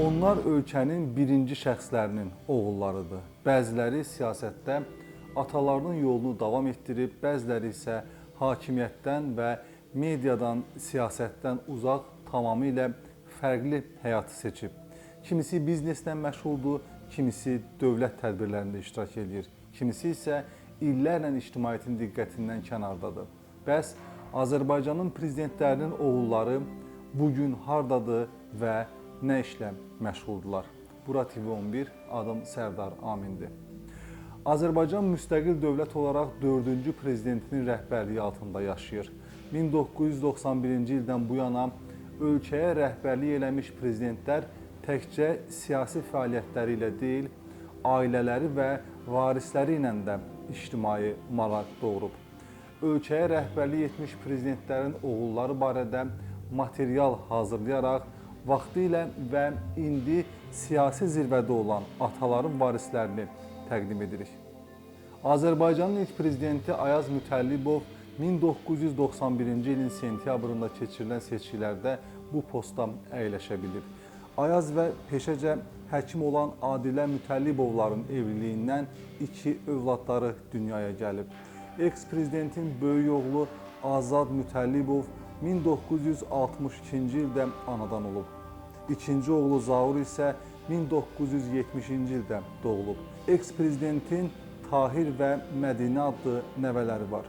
Onlar ölkənin birinci şəxslərinin oğullarıdır. Bəziləri siyasətdə atalarının yolunu davam etdirib, bəziləri isə hakimiyyətdən və mediadan, siyasətdən uzaq tamamilə fərqli həyatı seçib. Kimisi bizneslə məşğuldur, kimisi dövlət tədbirlərində iştirak edir, kimisi isə illərlə ictimaiyyətin diqqətindən kənardadır. Bəs Azərbaycanın prezidentlərinin oğulları bugün hardadır və nə işlə məşğuldurlar? Bura TV11, adım Sərdar Amindir. Azərbaycan müstəqil dövlət olaraq 4-cü prezidentinin rəhbərliyi altında yaşayır. 1991-ci ildən bu yana ölkəyə rəhbərlik eləmiş prezidentlər təkcə siyasi fəaliyyətləri ilə deyil, ailələri və varisləri ilə də ictimai maraq doğurub. Ölkəyə rəhbərlik etmiş prezidentlərin oğulları barədə material hazırlayaraq vaxtilə və indi siyasi zirvədə olan ataların varislərini təqdim edirik. Azərbaycanın ilk prezidenti Ayaz Mütəllibov 1991-ci ilin sentyabrında keçirilən seçkilərdə bu postda əyləşə bilib. Ayaz və peşəcə həkim olan Adilə Mütəllibovların evliliyindən 2 övladları dünyaya gəlib. Eks-prezidentin böyük oğlu Azad Mütəllibov 1962-ci ildə anadan olub. İkinci oğlu Zaur isə 1970-ci ildə doğulub. Eks-prezidentin Tahir və Mədinə adlı nəvələri var.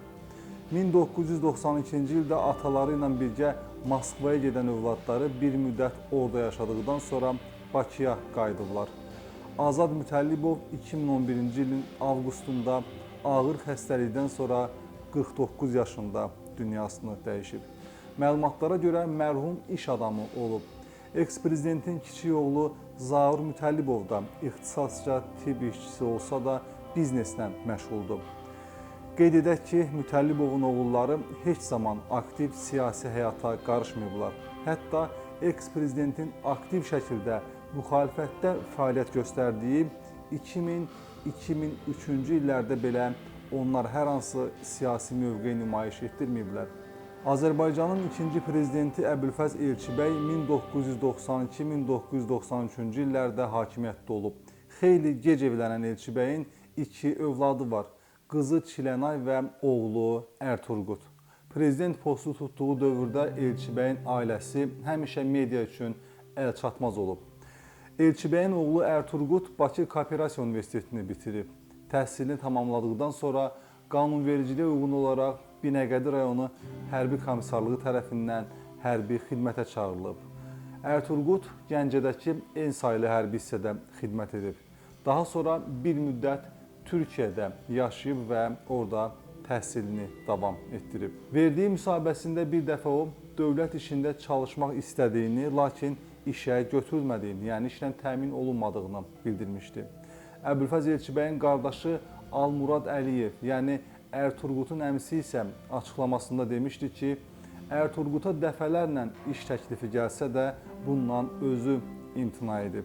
1992-ci ildə ataları ilə birgə Moskvaya gedən övladları bir müddət orada yaşadıqdan sonra Bakıya qayıdıblar. Azad Mütəllibov 2011-ci ilin avqustunda ağır xəstəlikdən sonra 49 yaşında dünyasını dəyişib. Məlumatlara görə mərhum iş adamı olub. Eks-prezidentin kiçik oğlu Zaur Mütəllibov da ixtisasca tibb işçisi olsa da bizneslə məşğuldur. Qeyd edək ki, Mütəllibovun oğulları heç zaman aktiv siyasi həyata qarışmayıblar. Hətta eks-prezidentin aktiv şəkildə müxalifətdə fəaliyyət göstərdiyi 2000-2003-cü illərdə belə onlar hər hansı siyasi mövqe nümayiş etdirməyiblər. Azərbaycanın ikinci prezidenti Əbülfəz Elçibəy 1992-1993-cü illərdə hakimiyyətdə olub. Xeyli gec evlənən Elçibəyin 2 övladı var. Qızı Çilənay və oğlu Ərturqut. Prezident postu tutduğu dövrdə Elçibəyin ailəsi həmişə media üçün əlçatmaz olub. Elçibəyin oğlu Ərturqut Bakı Kooperasiya Universitetini bitirib. Təhsilini tamamladıqdan sonra qanunvericiliyə uyğun olaraq Binəqədi rayonu hərbi komissarlığı tərəfindən hərbi xidmətə çağırılıb. Ərturqut Gəncədəki en saylı hərbi hissədə xidmət edib. Daha sonra bir müddət Türkiyədə yaşayıb və orada təhsilini davam etdirib. Verdiyi müsahibəsində bir dəfə o, dövlət işində çalışmaq istədiyini, lakin işə götürülmədiyini, yəni işlə təmin olunmadığını bildirmişdi. Əbülfəz Elçibəyin qardaşı Almurad Əliyev, yəni Ərturqutun əmisi isə açıqlamasında demişdi ki, Ərturquta dəfələrlə iş təklifi gəlsə də bundan özü imtina edib.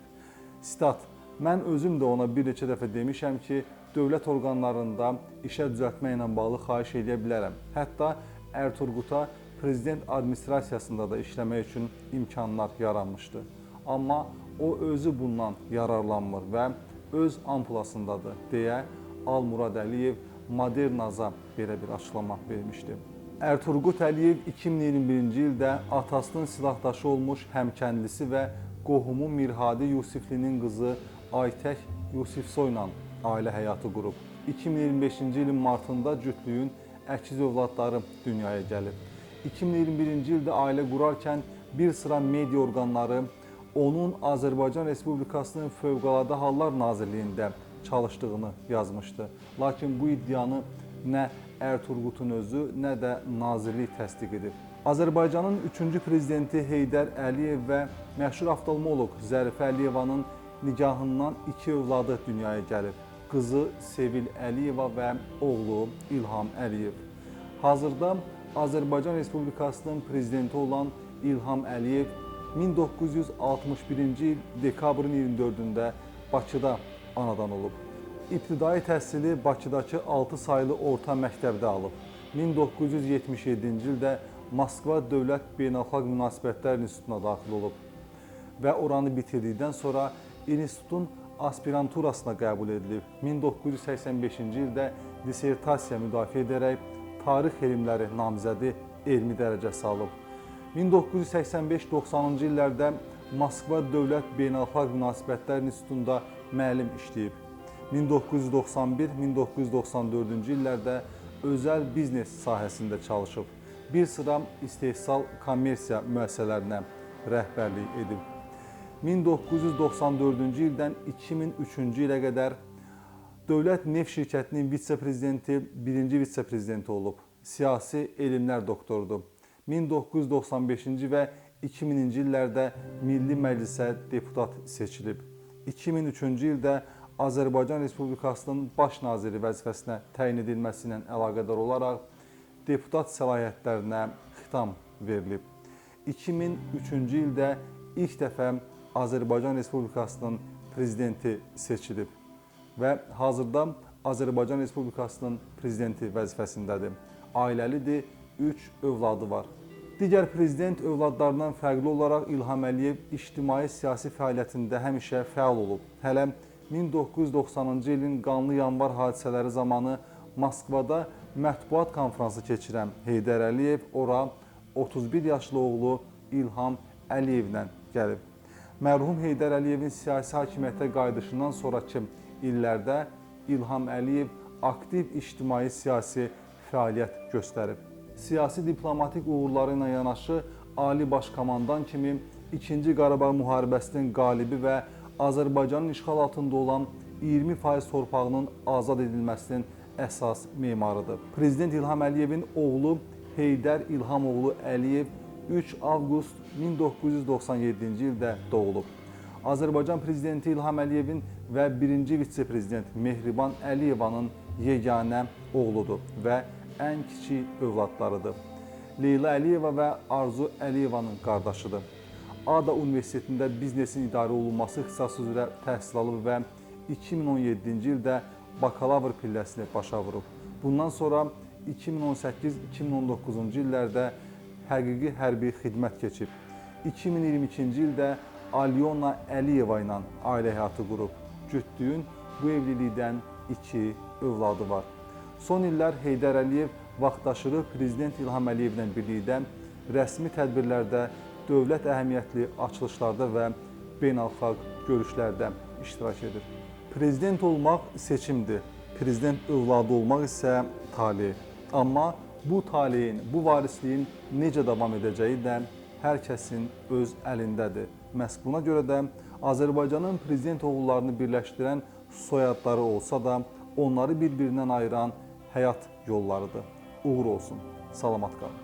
Sitat: "Mən özüm də ona bir neçə dəfə demişəm ki, dövlət orqanlarında işə düzəltməklə bağlı xahiş edə bilərəm. Hətta Ərturquta prezident administrasiyasında da işləmək üçün imkanlar yaranmışdı. Amma o özü bundan yararlanmır və öz ampulasındadır," deyə Almurad Əliyev Modernaza belə bir açıqlama vermişdi. Ərturqut Əliyev 2021-ci ildə atasının silahdaşı olmuş həmkəndlisi və qohumu Mirhadi Yusiflinin qızı Aytək Yusifsoy ilə ailə həyatı qurub. 2025-ci ilin martında cütlüyün əkiz övladları dünyaya gəlib. 2021-ci ildə ailə qurarkən bir sıra media orqanları onun Azərbaycan Respublikasının Fövqəladə Hallar Nazirliyində çalışdığını yazmışdı. Lakin bu iddianı nə Ərturqutun özü, nə də nazirlik təsdiq edib. Azərbaycanın 3-cü prezidenti Heydər Əliyev və məşhur oftalmoloq Zərifə Əliyevanın nikahından 2 övladı dünyaya gəlib. Qızı Sevil Əliyeva və oğlu İlham Əliyev. Hazırda Azərbaycan Respublikasının prezidenti olan İlham Əliyev 1961-ci il dekabrın 24-də Bakıda anadan olub. İbtidai təhsili Bakıdakı 6 saylı orta məktəbdə alıb. 1977-ci ildə Moskva Dövlət Beynəlxalq Münasibətlər İnstitutuna daxil olub. və oranı bitirdikdən sonra institutun aspiranturasına qəbul edilib. 1985-ci ildə dissertasiya müdafiə edərək tarix elmləri namizədi elmi dərəcəsi alıb. 1985-90-cı illərdə Moskva Dövlət Beynəlxalq Münasibətlər İnstitutunda müəllim işləyib. 1991-1994-cü illərdə özəl biznes sahəsində çalışıb. Bir sıra istehsal kommersiya müəssisələrinə rəhbərlik edib. 1994-cü ildən 2003-cü ilə qədər Dövlət Neft Şirkətinin vitse-prezidenti, birinci vitse-prezidenti olub. Siyasi elmlər doktorudur. 1995-ci və 2000-ci illərdə Milli Məclisə deputat seçilib. 2003-cü ildə Azərbaycan Respublikasının baş naziri vəzifəsinə təyin edilməsi ilə əlaqədar olaraq deputat səlahiyyətlərinə xitam verilib. 2003-cü ildə ilk dəfə Azərbaycan Respublikasının prezidenti seçilib və hazırda Azərbaycan Respublikasının prezidenti vəzifəsindədir. Ailəlidir, 3 övladı var. Digər prezident övladlarından fərqli olaraq İlham Əliyev ictimai-siyasi fəaliyyətində həmişə fəal olub. Hələ 1990-cı ilin qanlı yanvar hadisələri zamanı Moskvada mətbuat konfransı keçirən Heydər Əliyev ora 31 yaşlı oğlu İlham Əliyevlə gəlib. Mərhum Heydər Əliyevin siyasi hakimiyyətə qayıdışından sonraki illərdə İlham Əliyev aktiv ictimai-siyasi fəaliyyət göstərib. Siyasi diplomatik uğurları ilə yanaşı Ali Baş Komandan kimi 2-ci Qarabağ müharibəsinin qalibi və Azərbaycanın işğal altında olan 20% torpağının azad edilməsinin əsas memarıdır. Prezident İlham Əliyevin oğlu Heydər İlhamoğlu Əliyev 3 avqust 1997-ci ildə doğulub. Azərbaycan Prezidenti İlham Əliyevin və birinci vitse-prezident Mehriban Əliyevanın yeganə oğludur və ən kiçik övladlarıdır. Leyla Əliyeva və Arzu Əliyevanın qardaşıdır. ADA Universitetində biznesin idarə olunması ixtisası üzrə təhsil alıb və 2017-ci ildə bakalavr pilləsini başa vurub. Bundan sonra 2018-2019-cu illərdə həqiqi hərbi xidmət keçib. 2022-ci ildə Alyona Əliyeva ilə ailə həyatı qurub. Cütlüyün bu evlilikdən 2 övladı var. Son illər Heydər Əliyev vaxtaşırı Prezident İlham Əliyevlə birlikdə rəsmi tədbirlərdə, dövlət əhəmiyyətli açılışlarda və beynəlxalq görüşlərdə iştirak edir. Prezident olmaq seçimdir, prezident övladı olmaq isə talih. Amma bu taleyin, bu varisliyin necə davam edəcəyi də hər kəsin öz əlindədir. Məhz buna görə də Azərbaycanın prezident oğullarını birləşdirən soyadları olsa da onları bir-birindən ayıran həyat yollarıdır. Uğur olsun, salamat qalın.